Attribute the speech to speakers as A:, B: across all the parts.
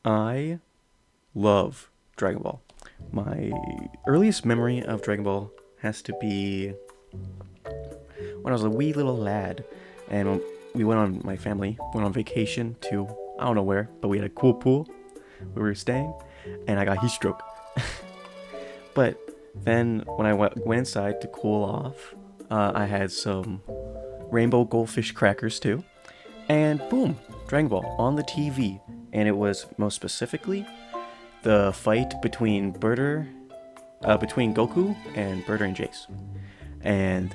A: I love Dragon Ball. My earliest memory of Dragon Ball has to be when I was a wee little lad, and we went on my family went on vacation to I don't know where, but we had a cool pool where we were staying, and I got heat stroke. But then when I went inside to cool off, I had some rainbow goldfish crackers too, and boom, Dragon Ball on the TV, and it was most specifically the fight between Goku and Berter and Jace. And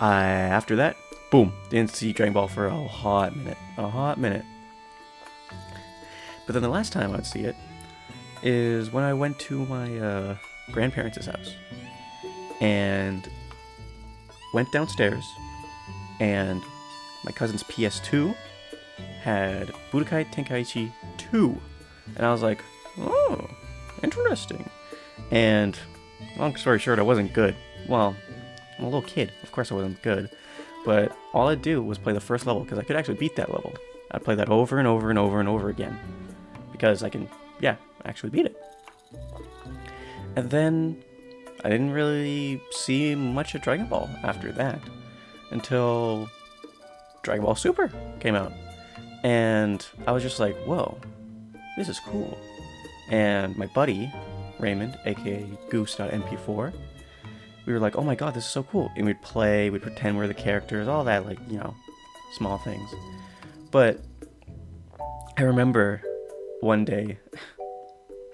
A: after that, boom, didn't see Dragon Ball for a hot minute. But then the last time I'd see it is when I went to my grandparents' house and went downstairs, and my cousin's PS2 had Budokai Tenkaichi 2, and I was like, oh, interesting. And long story short, I wasn't good. Well, I'm a little kid, of course I wasn't good, but all I'd do was play the first level because I could actually beat that level. I'd play that over and over and over and over again because I can, actually beat it. And then I didn't really see much of Dragon Ball after that until Dragon Ball Super came out. And I was just like, whoa, this is cool. And my buddy, Raymond, aka Goose.mp4, we were like, oh my god, this is so cool. And we'd play, we'd pretend we're the characters, all that, small things. But I remember one day,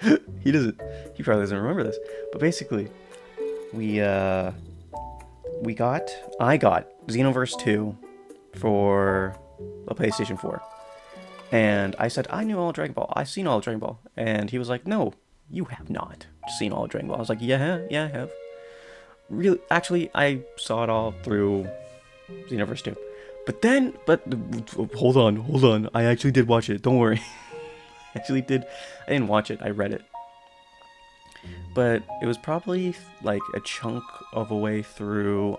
A: he probably doesn't remember this, but basically, I got Xenoverse 2 for the PlayStation 4. And I said, I knew all of Dragon Ball. I've seen all of Dragon Ball. And he was like, no, you have not seen all of Dragon Ball. I was like, yeah, I have. Really, actually, I saw it all through Xenoverse 2. But hold on. I actually did watch it. Don't worry. I didn't watch it. I read it. But it was probably like a chunk of a way through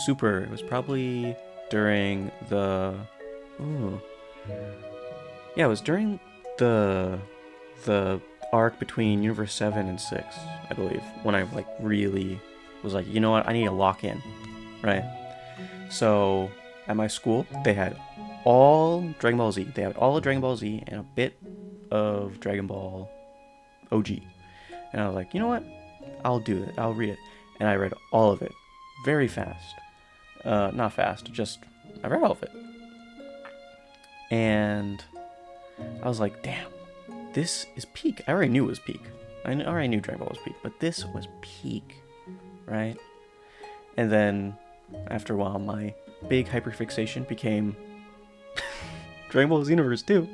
A: Super. It was probably during the... Ooh. Yeah, it was during the arc between Universe 7 and 6, I believe, when I really was like, you know what, I need to lock in, right? So at my school, they had all Dragon Ball Z. They had all of Dragon Ball Z and a bit of Dragon Ball OG. And I was like, you know what, I'll do it. I'll read it. And I read all of it very fast. Not fast, just I read all of it. And I was like, damn, this is peak. I already knew it was peak. I already knew Dragon Ball was peak, but this was peak, right? And then, after a while, my big hyperfixation became Dragon Ball Xenoverse 2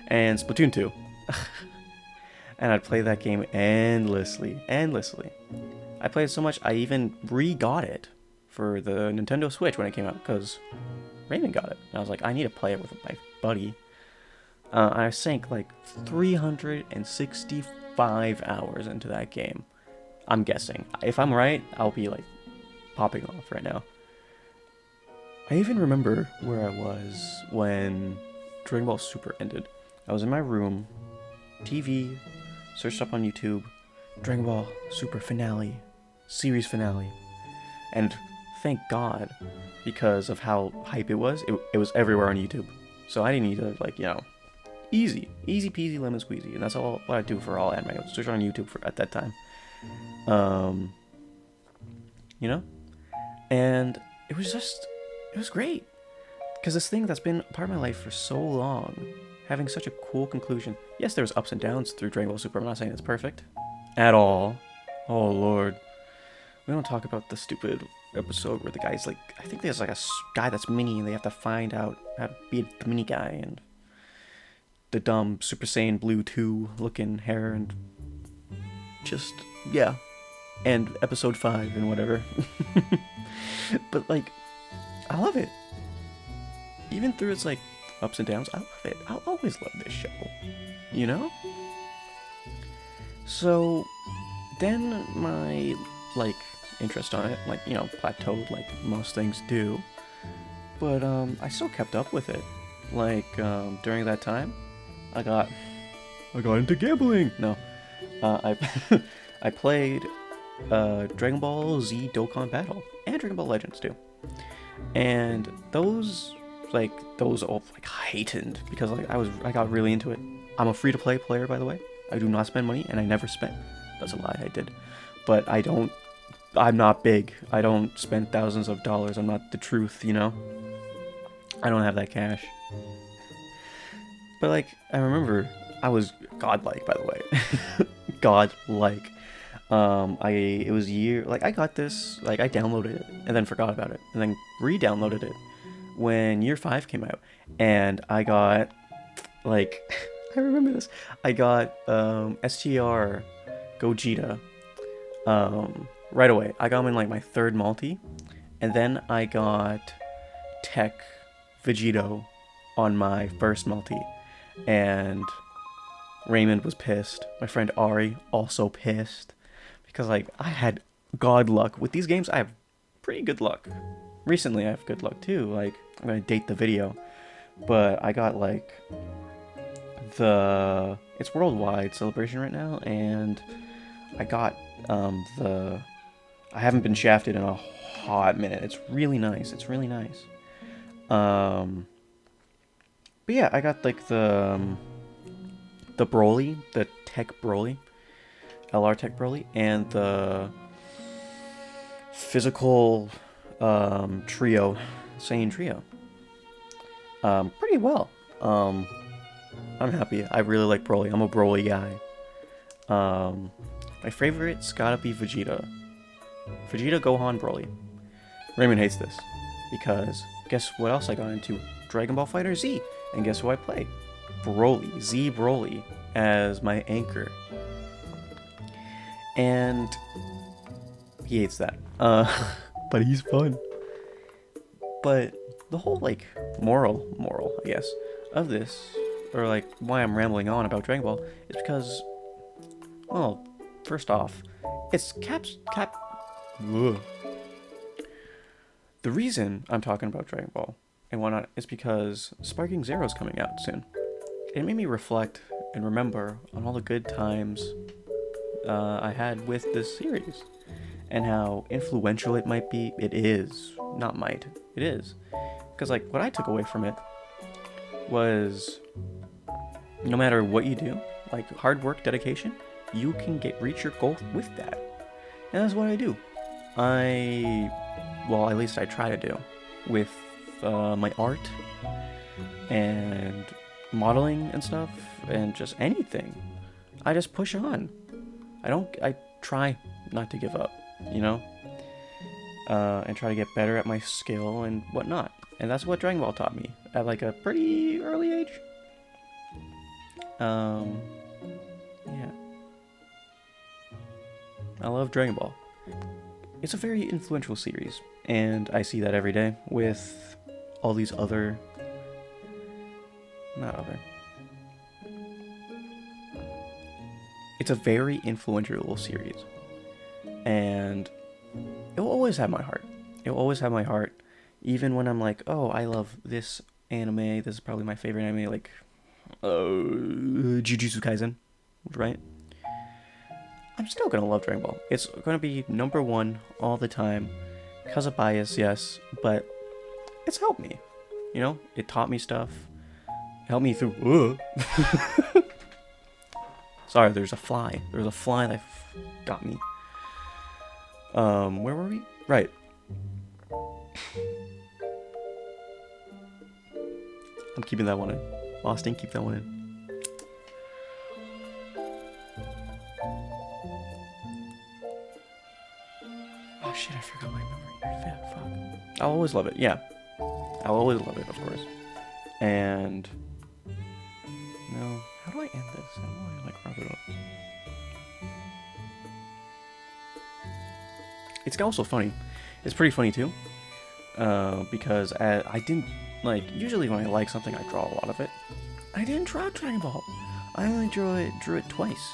A: and Splatoon 2. And I'd play that game endlessly. I played it so much, I even re-got it for the Nintendo Switch when it came out, because Raymond got it. And I was like, I need to play it with my buddy. I sank 365 hours into that game. I'm guessing. If I'm right, I'll be popping off right now. I even remember where I was when Dragon Ball Super ended. I was in my room, TV, searched up on YouTube, Dragon Ball Super finale, series finale, and thank God, because of how hype it was everywhere on YouTube. So I didn't need to, easy peasy lemon squeezy, and that's all what I do for all anime. I was searching on YouTube at that time, and it was great, because this thing that's been a part of my life for so long, having such a cool conclusion. Yes, there was ups and downs through Dragon Ball Super. I'm not saying it's perfect at all. Oh Lord, we don't talk about the stupid episode where the guy's I think there's a guy that's mini, and they have to find out how to beat the mini guy, and the dumb Super Saiyan Blue 2 looking hair, and just, yeah, and episode 5 and whatever. But I love it. Even through its ups and downs, I love it. I'll always love this show, So then my interest on it plateaued like most things do, but I still kept up with it. During that time, I got into gambling. No, I I played Dragon Ball Z Dokkan Battle and Dragon Ball Legends too, and those all like heightened because like I got really into it. I'm a free-to-play player, by the way. I do not spend money, and I never spent. That's a lie, I did. But I'm not big. I don't spend thousands of dollars. I'm not the truth, you know? I don't have that cash. But, like, I remember I was godlike, by the way. Godlike. It was I got this, like, I downloaded it, and then forgot about it, and then re-downloaded it when Year 5 came out, and I got, like... I remember this. I got STR Gogeta right away. I got him in like my third multi, and then I got Tech Vegito on my first multi, and Raymond was pissed. My friend Ari also pissed because like I had god luck with these games. I have pretty good luck. Recently, I have good luck too. Like I'm gonna date the video, but I got like. It's worldwide celebration right now, and I got I haven't been shafted in a hot minute. It's really nice. But yeah, I got like the Broly, the Tech Broly, LR Tech Broly, and the physical trio, Saiyan trio. Pretty well. I'm happy. I really like Broly. I'm a Broly guy. My favorite's gotta be Vegeta. Vegeta, Gohan, Broly. Raymond hates this because guess what else I got into? Dragon Ball Fighter Z. And guess who I play? Broly. Z Broly as my anchor. And he hates that. But he's fun. But the whole like moral, I guess, of this, or like why I'm rambling on about Dragon Ball, is because, well, first off, it's Ugh. The reason I'm talking about Dragon Ball and whatnot is because Sparking Zero is coming out soon. It made me reflect and remember on all the good times I had with this series and how influential it might be. It is. Not might. It is. Because like what I took away from it was no matter what you do, like hard work, dedication, you can reach your goal with that. And that's what I do. Well, at least I try to do with my art and modeling and stuff and just anything. I just push on. I try not to give up, you know? And try to get better at my skill and whatnot. And that's what Dragon Ball taught me at like a pretty early age. Yeah. I love Dragon Ball. It's a very influential series, and I see that every day with all these other... Not other. It's a very influential series, and it will always have my heart. It will always have my heart, even when I'm like, oh, I love this anime, this is probably my favorite anime, like, Jujutsu Kaisen, right? I'm still gonna love Dragon Ball. It's gonna be number one all the time, because of bias, yes, but it's helped me, you know? It taught me stuff, helped me through, Sorry, there's a fly. There's a fly that got me. Where were we? Right. I'm keeping that one in. Austin, keep that one in. Oh shit, I forgot my memory. Fuck. I'll always love it, yeah. I'll always love it, of course. And... No. How do I end this? How do I, like, wrap it up? It's also funny. It's pretty funny, too. Because I didn't... Like, usually when I like something, I draw a lot of it. I didn't draw Dragon Ball. I only drew it twice.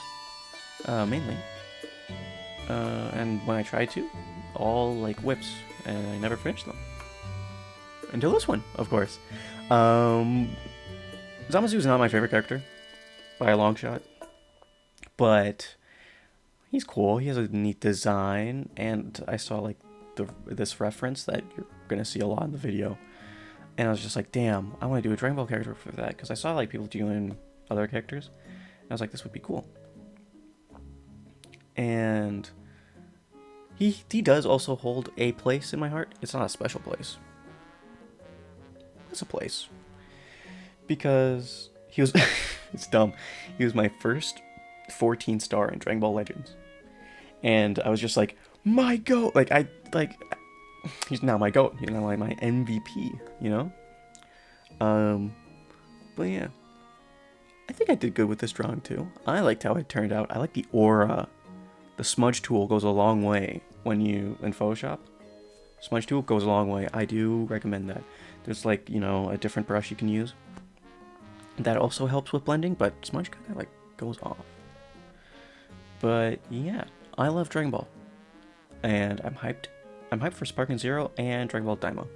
A: Mainly. And when I tried to, all, like, whips. And I never finished them. Until this one, of course. Zamasu is not my favorite character. by a long shot. But he's cool. He has a neat design, and I saw like this reference that you're gonna see a lot in the video, and I was just like, damn, I want to do a Dragon Ball character for that, because I saw like people doing other characters, and I was like, this would be cool. And he does also hold a place in my heart. It's not a special place. It's a place. Because he was it's dumb. He was my first 14 star in Dragon Ball Legends. And I was just like, my GOAT! He's now my GOAT, you know, like my MVP, you know? But yeah. I think I did good with this drawing too. I liked how it turned out. I like the aura. The smudge tool goes a long way when you in Photoshop. Smudge tool goes a long way. I do recommend that. There's like, you know, a different brush you can use. That also helps with blending, but smudge kind of like goes off. But yeah, I love Dragon Ball. And I'm hyped. I'm hyped for Sparking Zero and Dragon Ball Daima.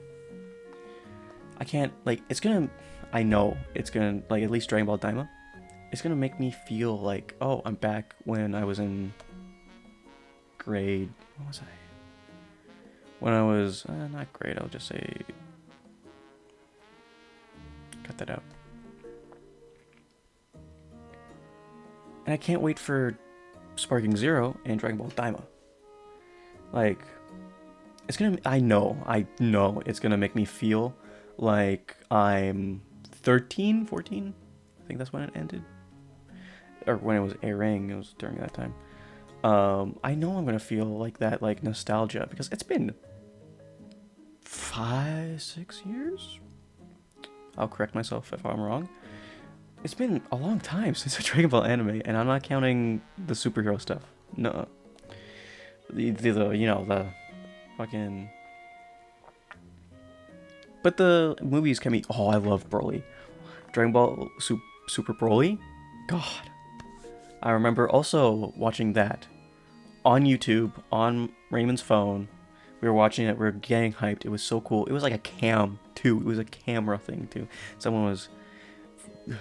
A: I can't, like, it's gonna, I know it's gonna, like, at least Dragon Ball Daima, it's gonna make me feel like, oh, I'm back when I was in grade, what was I? When I was, not grade, I'll just say, cut that out. And I can't wait for Sparking Zero and Dragon Ball Daima. Like, it's gonna, I know it's gonna make me feel like I'm 13, 14? I think that's when it ended. Or when it was airing, it was during that time. I know I'm gonna feel like that, like, nostalgia, because it's been 5, 6 years? I'll correct myself if I'm wrong. It's been a long time since a Dragon Ball anime, and I'm not counting the superhero stuff. No. The you know, the fucking... But the movies can be... Oh, I love Broly. Dragon Ball Super Broly? God. I remember also watching that on YouTube, on Raymond's phone. We were watching it, we were getting hyped. It was so cool. It was like a cam, too. It was a camera thing, too. Someone was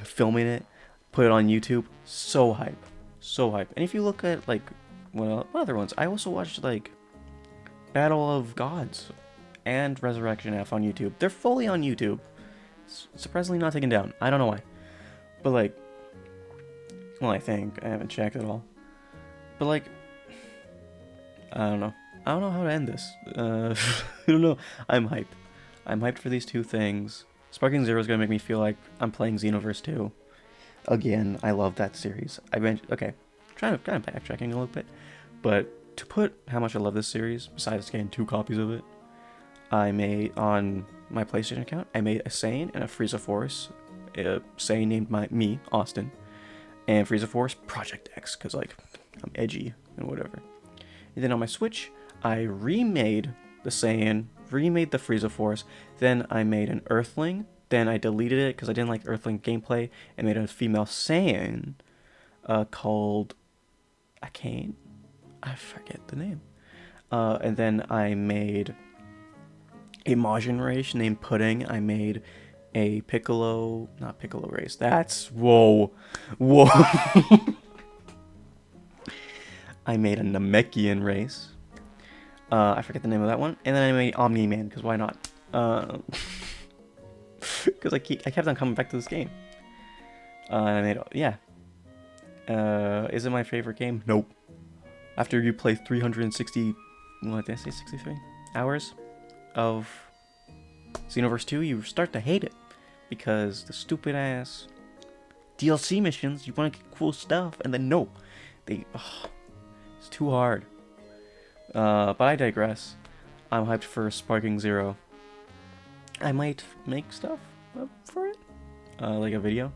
A: filming it, put it on YouTube. So hype. So hype. And if you look at, like, what other ones? I also watched, like, Battle of Gods and Resurrection F on YouTube. They're fully on YouTube. Surprisingly not taken down. I don't know why. But, like, well, I think. I haven't checked at all. But, like, I don't know. I don't know how to end this. I don't know. I'm hyped. I'm hyped for these two things. Sparking Zero is going to make me feel like I'm playing Xenoverse 2. Again, I love that series. Okay, kind of backtracking a little bit. But to put how much I love this series, besides getting 2 copies of it, I made, on my PlayStation account, I made a Saiyan and a Frieza Force. Saiyan named me, Austin. And Frieza Force, Project X, because, like, I'm edgy and whatever. And then on my Switch, I remade the Saiyan, remade the Frieza Force, then I made an Earthling, then I deleted it because I didn't like Earthling gameplay, and made a female Saiyan called Akane? I forget the name. And then I made a Majin race named Pudding. I made a Piccolo, not Piccolo race, that's, whoa. I made a Namekian race. I forget the name of that one. And then I made Omni-Man, because why not? Because I kept on coming back to this game. And I made, yeah. Is it my favorite game? Nope. After you play 360, what did I say, 63 hours of Xenoverse 2, you start to hate it. Because the stupid ass DLC missions, you want to get cool stuff, and then no. It's too hard. But I digress. I'm hyped for Sparking Zero. I might make stuff up for it, like a video,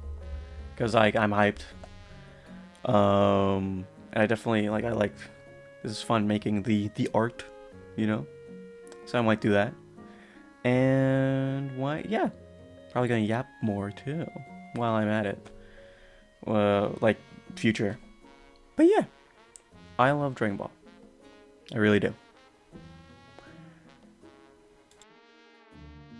A: because I'm hyped. And I definitely I liked. This is fun making the art, you know. So I might do that. And why? Yeah, probably gonna yap more too while I'm at it. Like future. But yeah, I love Dragon Ball. I really do.